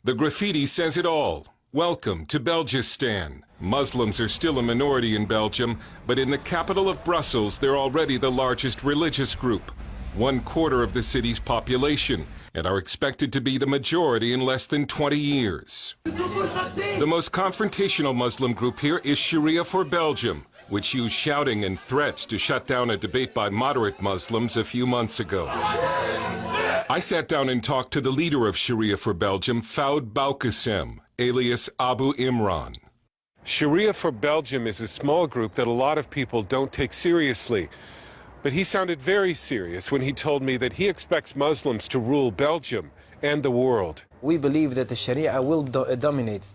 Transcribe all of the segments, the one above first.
The graffiti says it all. Welcome to Belgiumistan. Muslims are still a minority in Belgium, but in the capital of Brussels, they're already the largest religious group, 1/4 of the city's population, and are expected to be the majority in less than 20 years. The most confrontational Muslim group here is Sharia for Belgium, which used shouting and threats to shut down a debate by moderate Muslims a few months ago. I sat down and talked to the leader of Sharia for Belgium, Foud Boukassem, alias Abu Imran. Sharia for Belgium is a small group that a lot of people don't take seriously. But he sounded very serious when he told me that he expects Muslims to rule Belgium and the world. We believe that the Sharia will dominate.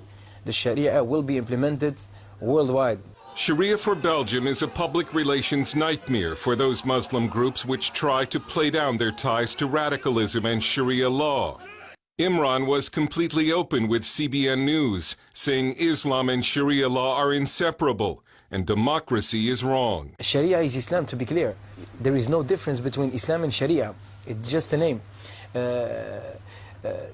The Sharia will be implemented worldwide. Sharia for Belgium is a public relations nightmare for those Muslim groups which try to play down their ties to radicalism and Sharia law. Imran was completely open with CBN News, saying Islam and Sharia law are inseparable and democracy is wrong. Sharia is Islam, to be clear. There is no difference between Islam and Sharia. It's just a name.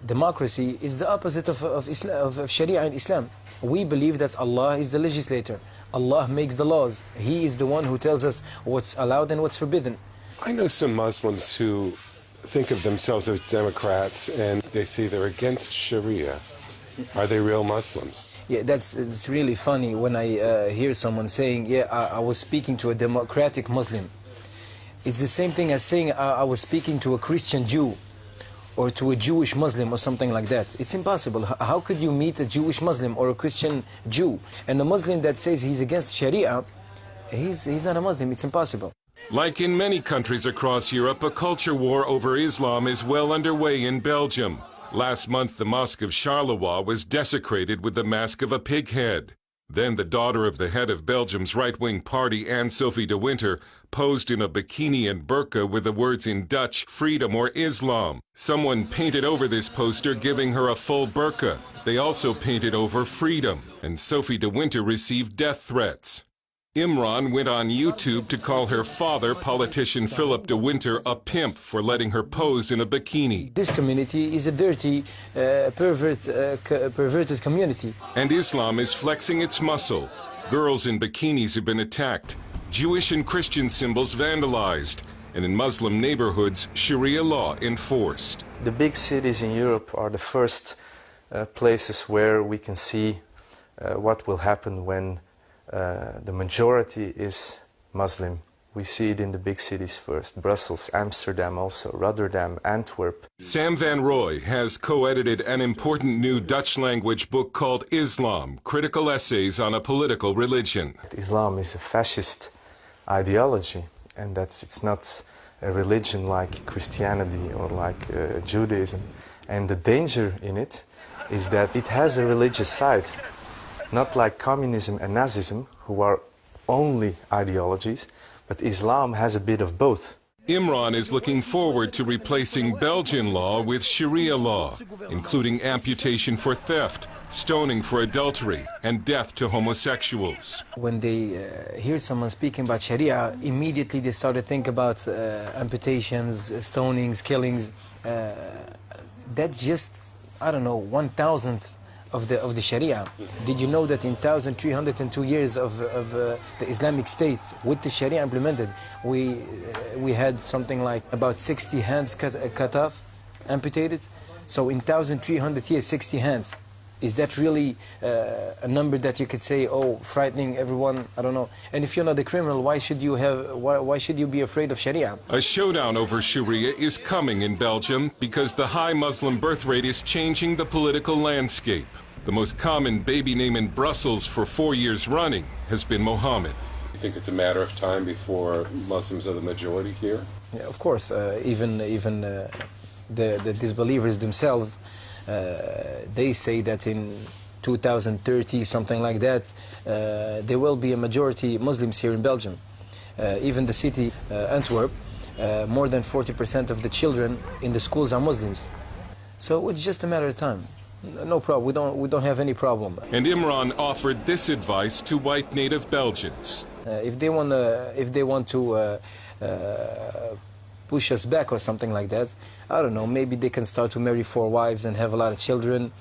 Democracy is the opposite of Sharia and Islam. We believe that Allah is the legislator. Allah makes the laws. He is the one who tells us what's allowed and what's forbidden. I know some Muslims who think of themselves as Democrats and they say they're against Sharia. Are they real Muslims? Yeah, it's really funny when I hear someone saying, yeah, I was speaking to a democratic Muslim. It's the same thing as saying I was speaking to a Christian Jew or to a Jewish Muslim or something like that. It's impossible. How could you meet a Jewish Muslim or a Christian Jew? And a Muslim that says he's against Sharia, he's not a Muslim. It's impossible. Like in many countries across Europe, a culture war over Islam is well underway in Belgium. Last month, the Mosque of Charleroi was desecrated with the mask of a pig head. Then the daughter of the head of Belgium's right-wing party, Anne-Sophie de Winter, posed in a bikini and burqa with the words in Dutch, freedom or Islam. Someone painted over this poster, giving her a full burqa. They also painted over freedom, and Sophie de Winter received death threats. Imran went on YouTube to call her father, politician Philip de Winter, a pimp for letting her pose in a bikini. This community is a dirty, perverted community. And Islam is flexing its muscle. Girls in bikinis have been attacked, Jewish and Christian symbols vandalized, and in Muslim neighborhoods, Sharia law enforced. The big cities in Europe are the first places where we can see what will happen when the majority is Muslim. We see it in the big cities first. Brussels, Amsterdam also, Rotterdam, Antwerp. Sam van Rooij has co-edited an important new Dutch-language book called Islam, Critical Essays on a Political Religion. Islam is a fascist ideology, and it's not a religion like Christianity or like Judaism. And the danger in it is that it has a religious side. Not like communism and Nazism, who are only ideologies, but Islam has a bit of both. Imran is looking forward to replacing Belgian law with Sharia law, including amputation for theft, stoning for adultery, and death to homosexuals. When they hear someone speaking about Sharia, immediately they start to think about amputations, stonings, killings. That's just, I don't know, 1,000th of the Sharia. Did you know that in 1,302 years of the Islamic State, with the Sharia implemented, we had something like about 60 hands cut off, amputated? So in 1,300 years, 60 hands. Is that really a number that you could say, oh, frightening everyone? I don't know. And if you're not a criminal, why should you be afraid of Sharia? A showdown over Sharia is coming in Belgium because the high Muslim birth rate is changing the political landscape. The most common baby name in Brussels for 4 years running has been Mohammed. You think it's a matter of time before Muslims are the majority here? Yeah, of course. Even the disbelievers themselves, they say that in 2030, something like that, there will be a majority Muslims here in Belgium. Even the city, Antwerp, more than 40% of the children in the schools are Muslims. So it's just a matter of time. No problem. We don't have any problem. And Imran offered this advice to white native Belgians. If they want to push us back or something like that, I don't know, maybe they can start to marry 4 wives and have a lot of children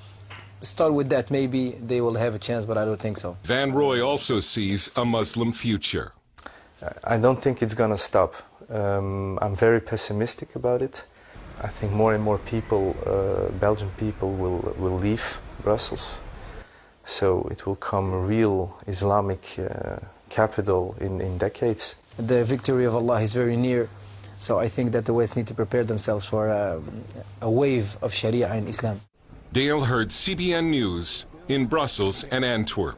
start with that. Maybe they will have a chance, but I don't think so. Van Roy also sees a Muslim future. I don't think it's going to stop. I'm very pessimistic about it. I think more and more people, Belgian people, will leave Brussels. So it will come a real Islamic capital in decades. The victory of Allah is very near. So I think that the West need to prepare themselves for a wave of Sharia in Islam. Dale Hurd, CBN News, in Brussels and Antwerp.